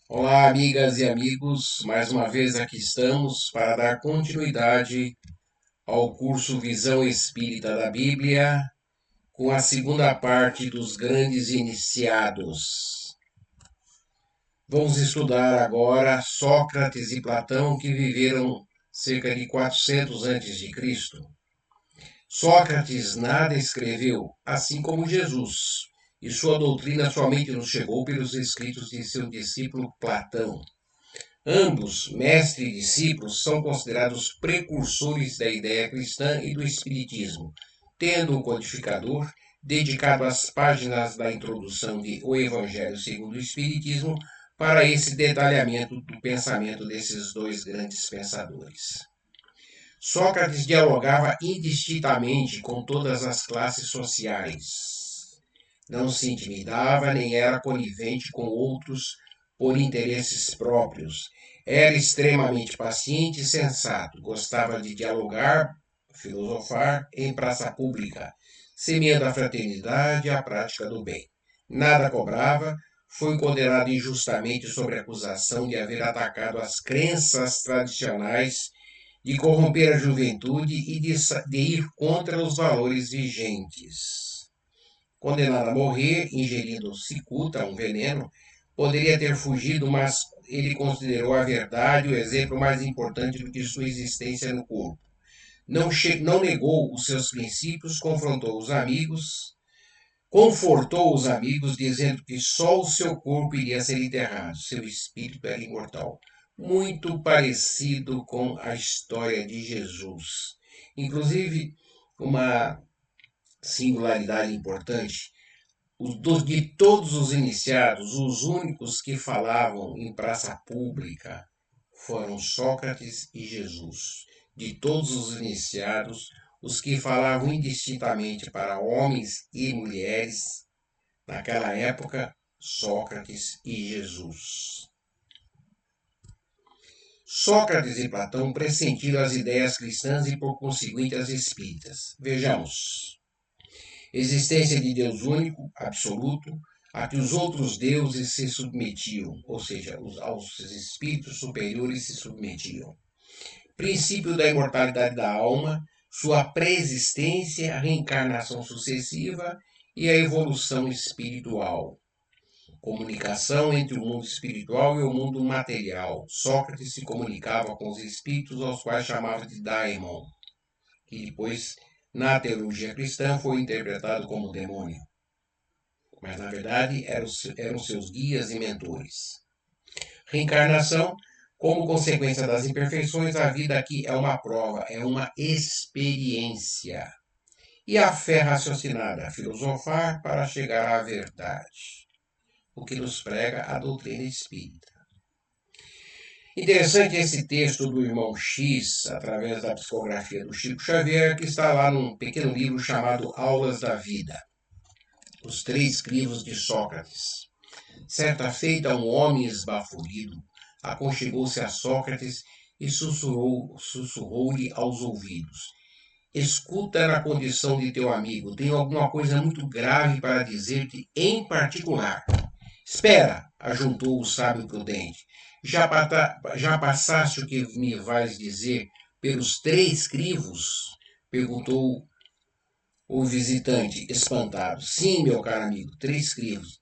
Olá, amigas e amigos. Mais uma vez aqui estamos para dar continuidade ao curso Visão Espírita da Bíblia, com a segunda parte dos grandes iniciados. Vamos estudar agora Sócrates e Platão, que viveram cerca de 400 a.C. Sócrates nada escreveu, assim como Jesus, e sua doutrina somente nos chegou pelos escritos de seu discípulo Platão. Ambos, mestre e discípulo, são considerados precursores da ideia cristã e do espiritismo, tendo o codificador dedicado as páginas da introdução de O Evangelho segundo o Espiritismo para esse detalhamento do pensamento desses dois grandes pensadores. Sócrates dialogava indistintamente com todas as classes sociais. Não se intimidava nem era conivente com outros por interesses próprios. Era extremamente paciente e sensato. Gostava de dialogar, filosofar em praça pública, semeando a fraternidade e a prática do bem. Nada cobrava, foi condenado injustamente sob acusação de haver atacado as crenças tradicionais, de corromper a juventude e de ir contra os valores vigentes. Condenado a morrer, ingerindo cicuta, um veneno, poderia ter fugido, mas ele considerou a verdade o exemplo mais importante do que sua existência no corpo. Não negou os seus princípios, confortou os amigos, dizendo que só o seu corpo iria ser enterrado, seu espírito era imortal. Muito parecido com a história de Jesus. Inclusive, uma singularidade importante: de todos os iniciados, os únicos que falavam em praça pública foram Sócrates e Jesus. De todos os iniciados, os que falavam indistintamente para homens e mulheres, naquela época, Sócrates e Jesus. Sócrates e Platão pressentiram as ideias cristãs e, por conseguinte, as espíritas. Vejamos. Existência de Deus único, absoluto, a que os outros deuses se submetiam, ou seja, aos espíritos superiores se submetiam. Princípio da imortalidade da alma, sua preexistência, a reencarnação sucessiva e a evolução espiritual. Comunicação entre o mundo espiritual e o mundo material. Sócrates se comunicava com os espíritos, aos quais chamava de daimon, que depois, na teologia cristã, foi interpretado como demônio. Mas, na verdade, eram seus guias e mentores. Reencarnação, como consequência das imperfeições, a vida aqui é uma prova, é uma experiência. E a fé raciocinada, filosofar para chegar à verdade, o que nos prega a doutrina espírita. Interessante esse texto do irmão X, através da psicografia do Chico Xavier, que está lá num pequeno livro chamado Aulas da Vida. Os três crivos de Sócrates. Certa feita, um homem esbaforido aconchegou-se a Sócrates e sussurrou-lhe aos ouvidos: escuta na condição de teu amigo, tenho alguma coisa muito grave para dizer-te em particular. Espera, ajuntou o sábio prudente. Já passaste o que me vais dizer pelos três crivos? Perguntou o visitante, espantado. Sim, meu caro amigo, três crivos.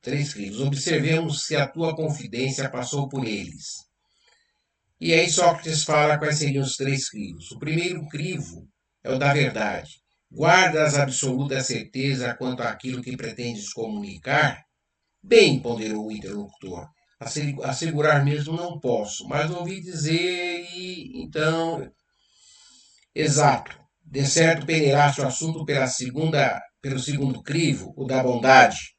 Três crivos. Observemos se a tua confidência passou por eles. E aí Sócrates fala quais seriam os três crivos. O primeiro crivo é o da verdade. Guardas absoluta certeza quanto àquilo que pretendes comunicar? Bem, ponderou o interlocutor. Assegurar mesmo não posso, mas ouvi dizer e então. Exato. De certo peneraste o assunto pelo segundo crivo, o da bondade.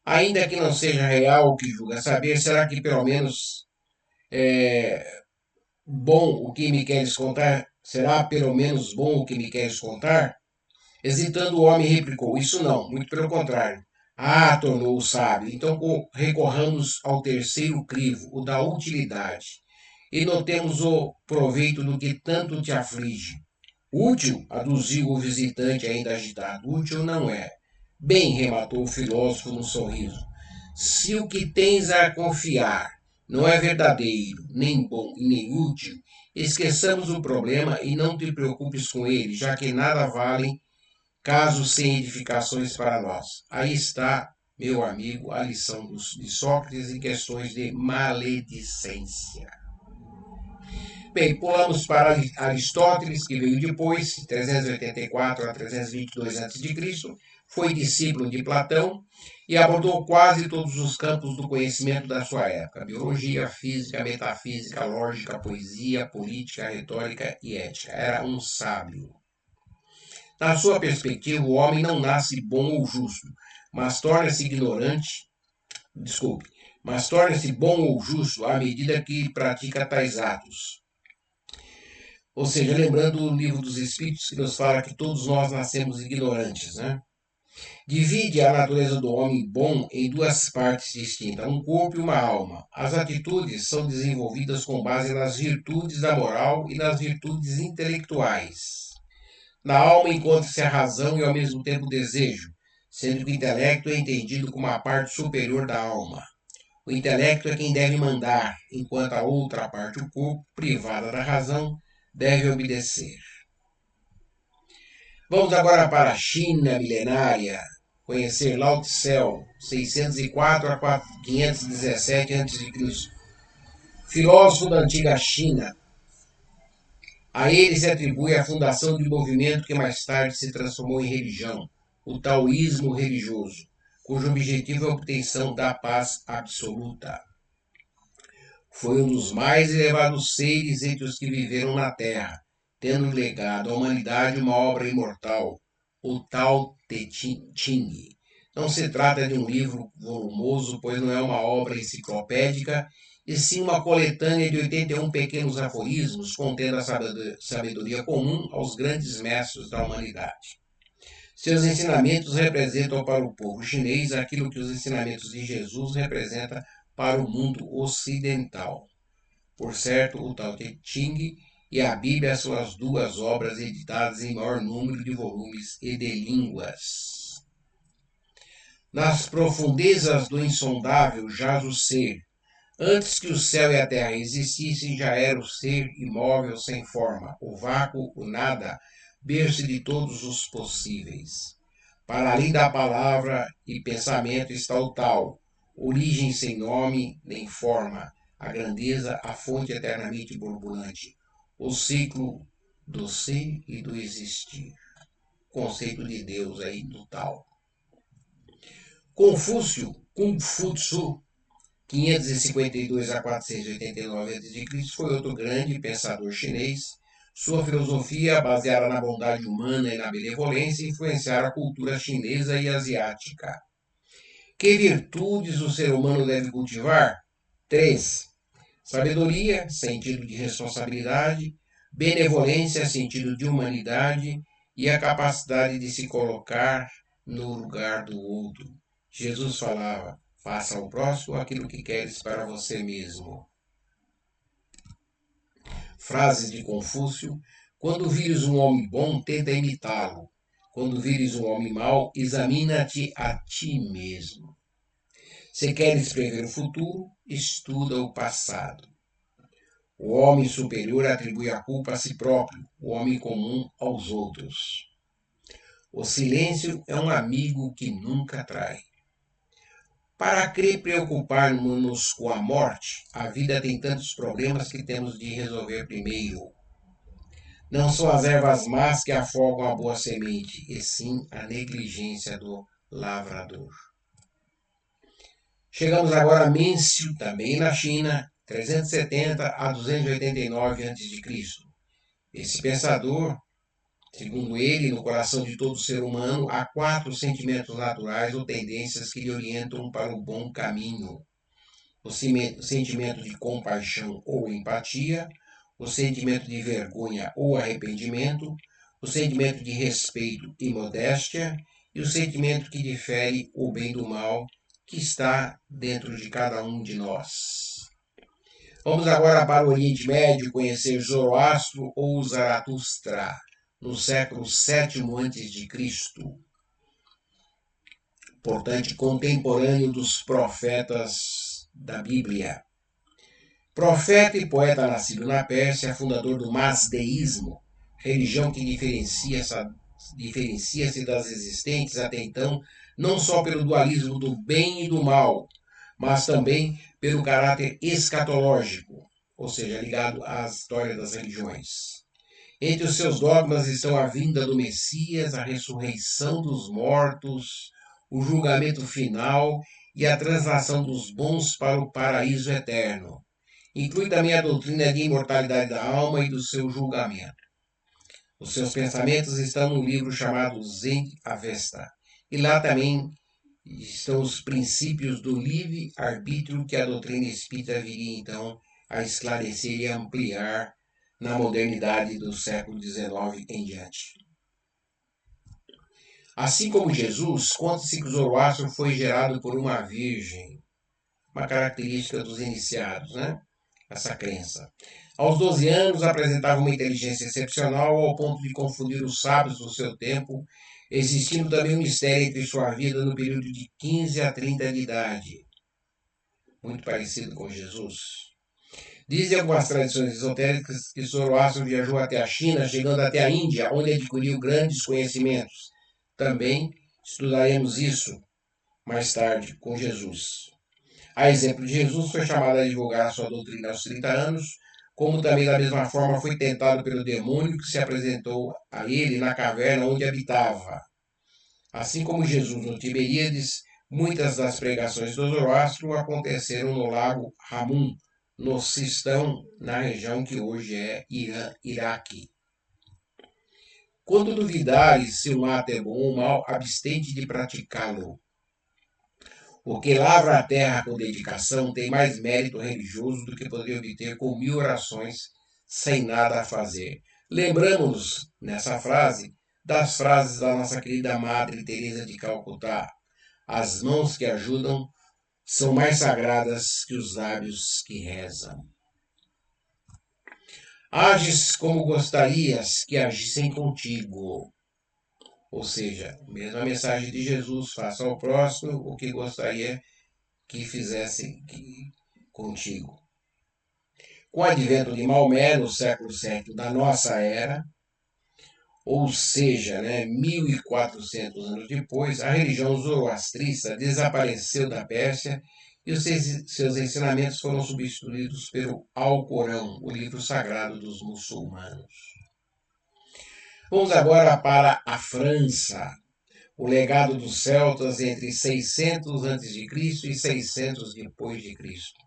Ainda que não seja real o que julga saber, será que pelo menos bom o que me queres contar? Será pelo menos bom o que me queres contar? Hesitando, o homem replicou: isso não, muito pelo contrário. Ah, tornou o sábio. Então recorramos ao terceiro crivo, o da utilidade, e notemos o proveito do que tanto te aflige. Útil, aduziu o visitante ainda agitado. Útil não é. Bem, rematou o filósofo num sorriso. Se o que tens a confiar não é verdadeiro, nem bom e nem útil, esqueçamos o problema e não te preocupes com ele, já que nada valem casos sem edificações para nós. Aí está, meu amigo, a lição de Sócrates em questões de maledicência. Bem, pulamos para Aristóteles, que veio depois, 384 a 322 a.C., foi discípulo de Platão e abordou quase todos os campos do conhecimento da sua época: biologia, física, metafísica, lógica, poesia, política, retórica e ética. Era um sábio. Na sua perspectiva, o homem não nasce bom ou justo, mas torna-se mas torna-se bom ou justo à medida que pratica tais atos. Ou seja, lembrando o livro dos Espíritos, que nos fala que todos nós nascemos ignorantes, né? Divide a natureza do homem bom em duas partes distintas, um corpo e uma alma. As atitudes são desenvolvidas com base nas virtudes da moral e nas virtudes intelectuais. Na alma encontra-se a razão e ao mesmo tempo o desejo, sendo que o intelecto é entendido como a parte superior da alma. O intelecto é quem deve mandar, enquanto a outra parte, o corpo, privada da razão, deve obedecer. Vamos agora para a China milenária, conhecer Lao Tse, 604 a 517 a.C., filósofo da antiga China. A ele se atribui a fundação de um movimento que mais tarde se transformou em religião, o taoísmo religioso, cujo objetivo é a obtenção da paz absoluta. Foi um dos mais elevados seres entre os que viveram na Terra, tendo legado à humanidade uma obra imortal, o Tao Te Ching. Não se trata de um livro volumoso, pois não é uma obra enciclopédica, e sim uma coletânea de 81 pequenos aforismos contendo a sabedoria comum aos grandes mestres da humanidade. Seus ensinamentos representam para o povo chinês aquilo que os ensinamentos de Jesus representam para o mundo ocidental. Por certo, o Tao Te Ching e a Bíblia são as duas obras editadas em maior número de volumes e de línguas. Nas profundezas do insondável jaz o ser. Antes que o céu e a terra existissem, já era o ser imóvel sem forma, o vácuo, o nada, berço de todos os possíveis. Para além da palavra e pensamento está o tal, origem sem nome nem forma, a grandeza, a fonte eternamente borbulante, o ciclo do ser e do existir. Conceito de Deus aí do tal. Confúcio, Kung Fu-Tzu, 552 a 489 a.C., foi outro grande pensador chinês. Sua filosofia, baseada na bondade humana e na benevolência, influenciaram a cultura chinesa e asiática. Que virtudes o ser humano deve cultivar? 3. Sabedoria, sentido de responsabilidade, benevolência, sentido de humanidade e a capacidade de se colocar no lugar do outro. Jesus falava: faça ao próximo aquilo que queres para você mesmo. Frases de Confúcio: quando vires um homem bom, tenta imitá-lo. Quando vires um homem mau, examina-te a ti mesmo. Se queres prever o futuro, estuda o passado. O homem superior atribui a culpa a si próprio, o homem comum aos outros. O silêncio é um amigo que nunca trai. Para que preocupar-nos com a morte? A vida tem tantos problemas que temos de resolver primeiro. Não são as ervas más que afogam a boa semente, e sim a negligência do lavrador. Chegamos agora a Mêncio, também na China, 370 a 289 a.C. Esse pensador, segundo ele, no coração de todo ser humano, há 4 sentimentos naturais ou tendências que lhe orientam para o bom caminho. O sentimento de compaixão ou empatia, o sentimento de vergonha ou arrependimento, o sentimento de respeito e modéstia e o sentimento que difere o bem do mal que está dentro de cada um de nós. Vamos agora para o Oriente Médio conhecer Zoroastro ou Zaratustra, no século VII a.C. portanto, contemporâneo dos profetas da Bíblia. Profeta e poeta nascido na Pérsia, fundador do Mazdeísmo, religião que diferencia-se das existentes até então, não só pelo dualismo do bem e do mal, mas também pelo caráter escatológico, ou seja, ligado à história das religiões. Entre os seus dogmas estão a vinda do Messias, a ressurreição dos mortos, o julgamento final e a translação dos bons para o paraíso eterno. Inclui também a doutrina de imortalidade da alma e do seu julgamento. Os seus pensamentos estão no livro chamado Zen Avesta. E lá também estão os princípios do livre-arbítrio que a doutrina espírita viria então a esclarecer e ampliar na modernidade do século XIX em diante. Assim como Jesus, conta-se que Zoroastro foi gerado por uma virgem, uma característica dos iniciados, né? Essa crença. Aos 12 anos, apresentava uma inteligência excepcional ao ponto de confundir os sábios do seu tempo, existindo também um mistério entre sua vida no período de 15 a 30 de idade. Muito parecido com Jesus. Dizem algumas tradições esotéricas que Zoroastro viajou até a China, chegando até a Índia, onde adquiriu grandes conhecimentos. Também estudaremos isso mais tarde com Jesus. A exemplo de Jesus, foi chamado a divulgar a sua doutrina aos 30 anos, como também da mesma forma foi tentado pelo demônio que se apresentou a ele na caverna onde habitava. Assim como Jesus no Tiberíades, muitas das pregações do Zoroastro aconteceram no lago Ramum, no Sistão, na região que hoje é Irã, Iraque. Quando duvidares se um ato é bom ou mal, abstente de praticá-lo. O que lavra a terra com dedicação tem mais mérito religioso do que poderia obter com 1000 orações sem nada a fazer. Lembramos-nos, nessa frase, das frases da nossa querida Madre Teresa de Calcutá. As mãos que ajudam são mais sagradas que os lábios que rezam. Ages como gostarias que agissem contigo. Ou seja, mesma mensagem de Jesus, faça ao próximo o que gostaria que fizessem contigo. Com o advento de Maomé, no século VII da nossa era, ou seja, 1400 anos depois, a religião zoroastrista desapareceu da Pérsia e os seus ensinamentos foram substituídos pelo Alcorão, o livro sagrado dos muçulmanos. Vamos agora para a França. O legado dos celtas entre 600 a.C. e 600 depois de Cristo.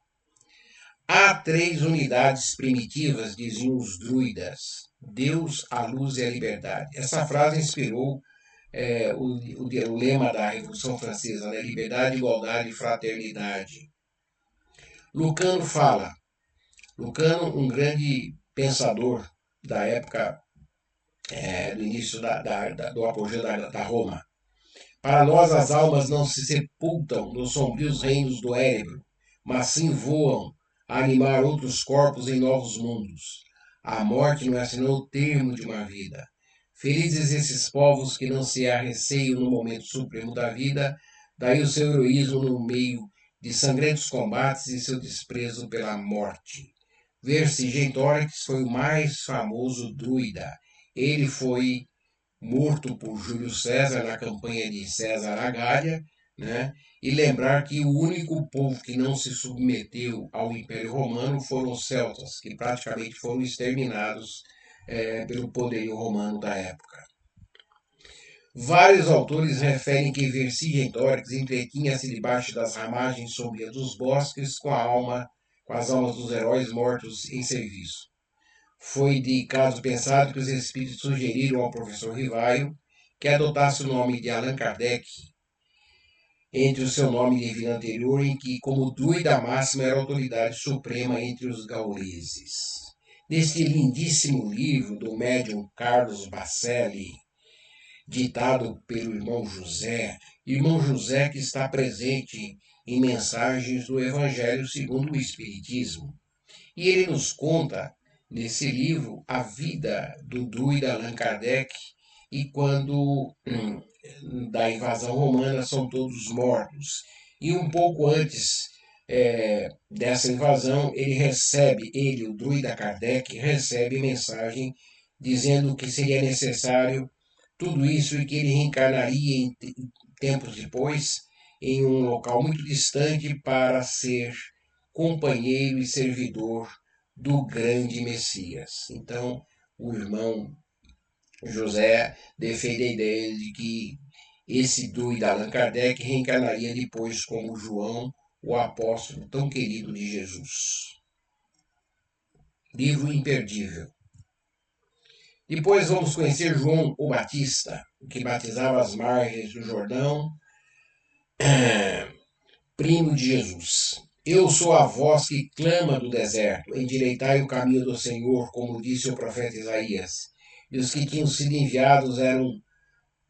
Há 3 unidades primitivas, diziam os druidas: Deus, a luz e a liberdade. Essa frase inspirou o lema da Revolução Francesa, né? Liberdade, igualdade e fraternidade. Lucano fala. Lucano, um grande pensador da época do início do apogeu da Roma. Para nós as almas não se sepultam nos sombrios reinos do Érebro, mas sim voam a animar outros corpos em novos mundos. A morte não é senão o termo de uma vida. Felizes esses povos que não se arreceiam no momento supremo da vida, daí o seu heroísmo no meio de sangrentos combates e seu desprezo pela morte. Vercingetorix foi o mais famoso druida. Ele foi morto por Júlio César na campanha de César a Gália, né? E lembrar que o único povo que não se submeteu ao Império Romano foram os celtas, que praticamente foram exterminados pelo poderio romano da época. Vários autores referem que Vercingetorix entretinha-se debaixo das ramagens sombrias dos bosques com as almas dos heróis mortos em serviço. Foi de caso pensado que os espíritos sugeriram ao professor Rivaio que adotasse o nome de Allan Kardec entre o seu nome divino anterior, em que, como druida máximo, era a autoridade suprema entre os gauleses. Neste lindíssimo livro do médium Carlos Bacelli, ditado pelo irmão José que está presente em mensagens do Evangelho segundo o Espiritismo. E ele nos conta nesse livro a vida do druida Allan Kardec e quando da invasão romana são todos mortos. E um pouco antes dessa invasão, ele, o druida Kardec, recebe mensagem dizendo que seria necessário tudo isso e que ele reencarnaria em tempos depois em um local muito distante para ser companheiro e servidor do grande Messias. Então, o irmão José defende a ideia de que esse druida Allan Kardec reencarnaria depois como João, o apóstolo tão querido de Jesus. Livro imperdível. Depois vamos conhecer João o Batista, que batizava as margens do Jordão, primo de Jesus. Eu sou a voz que clama do deserto, endireitai o caminho do Senhor, como disse o profeta Isaías. E os que tinham sido enviados eram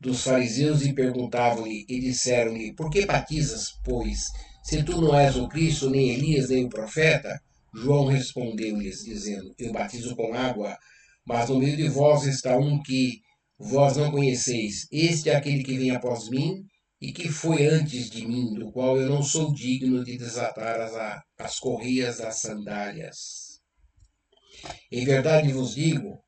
dos fariseus e perguntavam-lhe, e disseram-lhe, por que batizas, pois, se tu não és o Cristo, nem Elias, nem o profeta? João respondeu-lhes, dizendo, eu batizo com água, mas no meio de vós está um que vós não conheceis. Este é aquele que vem após mim, e que foi antes de mim, do qual eu não sou digno de desatar as correias das sandálias. Em verdade vos digo,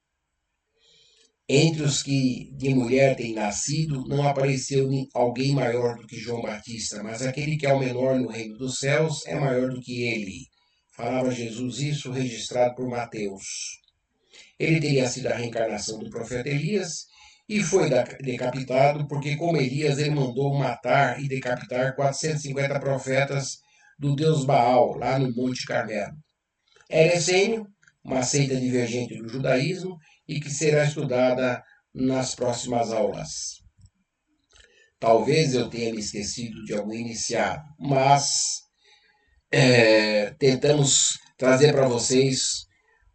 entre os que de mulher têm nascido, não apareceu alguém maior do que João Batista, mas aquele que é o menor no reino dos céus é maior do que ele. Falava Jesus isso, registrado por Mateus. Ele teria sido a reencarnação do profeta Elias e foi decapitado porque, como Elias, ele mandou matar e decapitar 450 profetas do deus Baal, lá no Monte Carmelo. Era essênio, uma seita divergente do judaísmo e que será estudada nas próximas aulas. Talvez eu tenha me esquecido de algum iniciado, mas tentamos trazer para vocês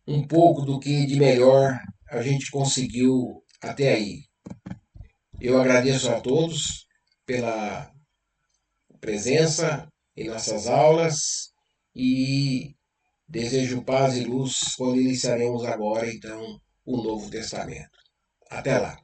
um pouco do que de melhor a gente conseguiu até aí. Eu agradeço a todos pela presença em nossas aulas e desejo paz e luz quando iniciaremos agora, então, o Novo Testamento. Até lá!